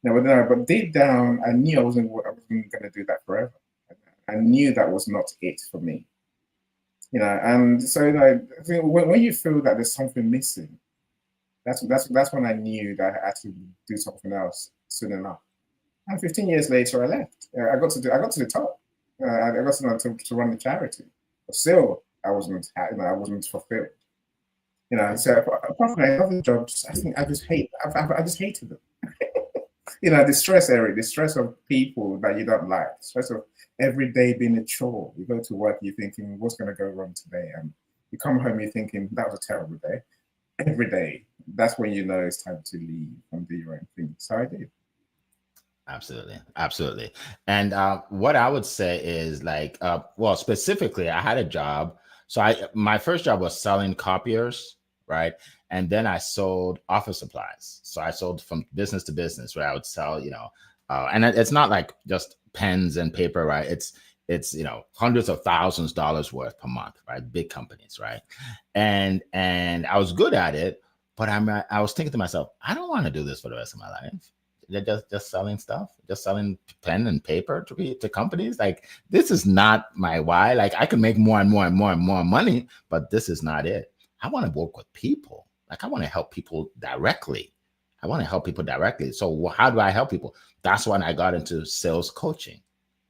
But deep down, I knew I wasn't going to do that forever. I knew that was not it for me. And so I think when you feel that there's something missing, that's when I knew that I had to do something else soon enough. And 15 years later, I left. I got to the top. I got to run the charity. But still, I wasn't fulfilled. So apart from my other jobs, I just hated them. The stress, Eric, the stress of people that you don't like, the stress of every day being a chore. You go to work, you're thinking, what's going to go wrong today? And you come home, you're thinking, that was a terrible day. Every day, that's when you know it's time to leave and do your own thing. So I did. Absolutely. And what I would say is specifically, I had a job. So my first job was selling copiers, right? And then I sold office supplies. So I sold from business to business, where I would sell, and it's not like just pens and paper, right? It's hundreds of thousands of dollars worth per month, right? Big companies, right? And I was good at it, but I was thinking to myself, I don't want to do this for the rest of my life. They're just selling stuff, just selling pen and paper to companies. Like, this is not my why. Like, I can make more and more and more and more money, but this is not it. I want to work with people. Like, I want to help people directly. So how do I help people? That's when I got into sales coaching,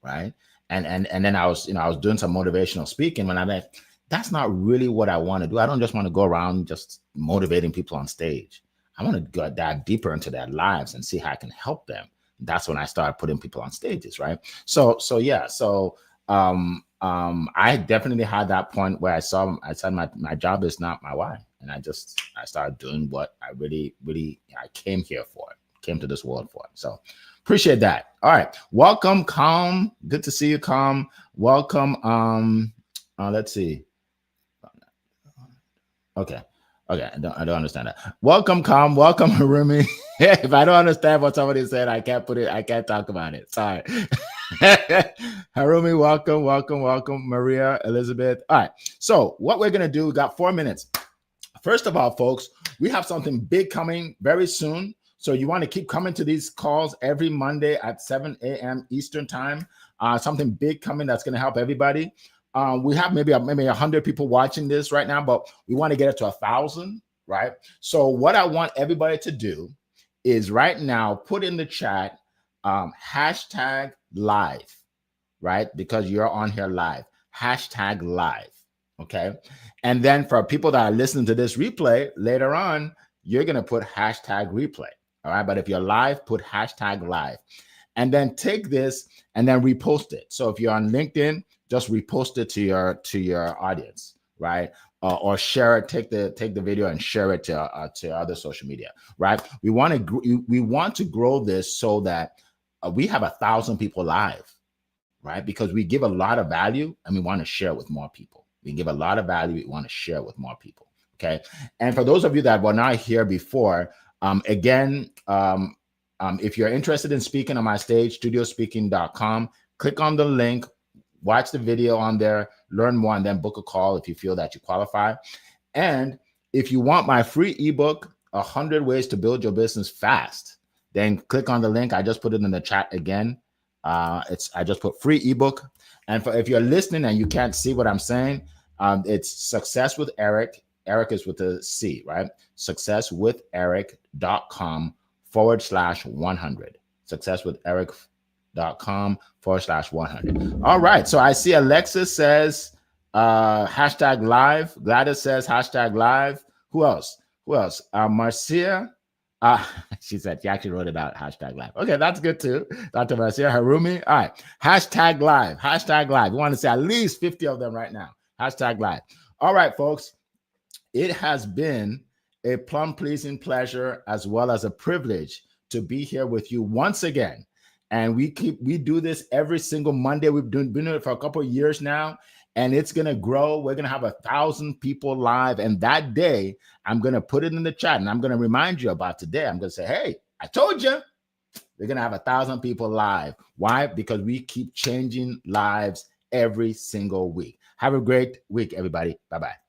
right? And then I was doing some motivational speaking when I met. That's not really what I want to do. I don't just want to go around just motivating people on stage. I want to dive deeper into their lives and see how I can help them That's when I started putting people on stages, right? So I definitely had that point where I said my job is not my why, and I started doing what I really I came here for, came to this world for. So appreciate that. All right, welcome, Calm. Good to see you, Calm. Welcome. Let's see. Okay, I don't understand that. Welcome, Calm. Welcome, Harumi. If I don't understand what somebody said, I can't talk about it. Sorry. Harumi, welcome. Maria, Elizabeth. All right. So what we're gonna do, we got 4 minutes. First of all, folks, we have something big coming very soon. So you want to keep coming to these calls every Monday at 7 a.m. Eastern time. Something big coming that's going to help everybody. We have maybe 100 people watching this right now, but we want to get it to 1,000, right? So what I want everybody to do is right now put in the chat hashtag live, right? Because you're on here live. Hashtag live, okay? And then for people that are listening to this replay later on, you're going to put hashtag replay. All right. But if you're live, put hashtag live and then take this and then repost it. So if you're on LinkedIn, just repost it to your audience, right? Or share it, take the video and share it to other social media, right? We want to grow this so that we have 1,000 people live, right? Because we give a lot of value and we want to share with more people. We give a lot of value. We want to share with more people. Okay. And for those of you that were not here before, if you're interested in speaking on my stage, studiospeaking.com, click on the link, watch the video on there, learn more, and then book a call if you feel that you qualify. And if you want my free ebook, 100 Ways to Build Your Business Fast, then click on the link. I just put it in the chat again. I just put free ebook. And if you're listening and you can't see what I'm saying, it's Success with Eric. Eric is with a C, right? successwitheric.com/100. successwitheric.com/100. All right. So I see Alexis says hashtag live. Gladys says hashtag live. Who else? Marcia. She said she actually wrote it out. Hashtag live. Okay, that's good too. Dr. Marcia. Harumi. All right. Hashtag live. Hashtag live. We want to say at least 50 of them right now. Hashtag live. All right, folks. It has been a plum-pleasing pleasure as well as a privilege to be here with you once again. And we do this every single Monday. We've been doing it for a couple of years now, and it's going to grow. We're going to have 1,000 people live. And that day, I'm going to put it in the chat, and I'm going to remind you about today. I'm going to say, hey, I told you. We're going to have 1,000 people live. Why? Because we keep changing lives every single week. Have a great week, everybody. Bye-bye.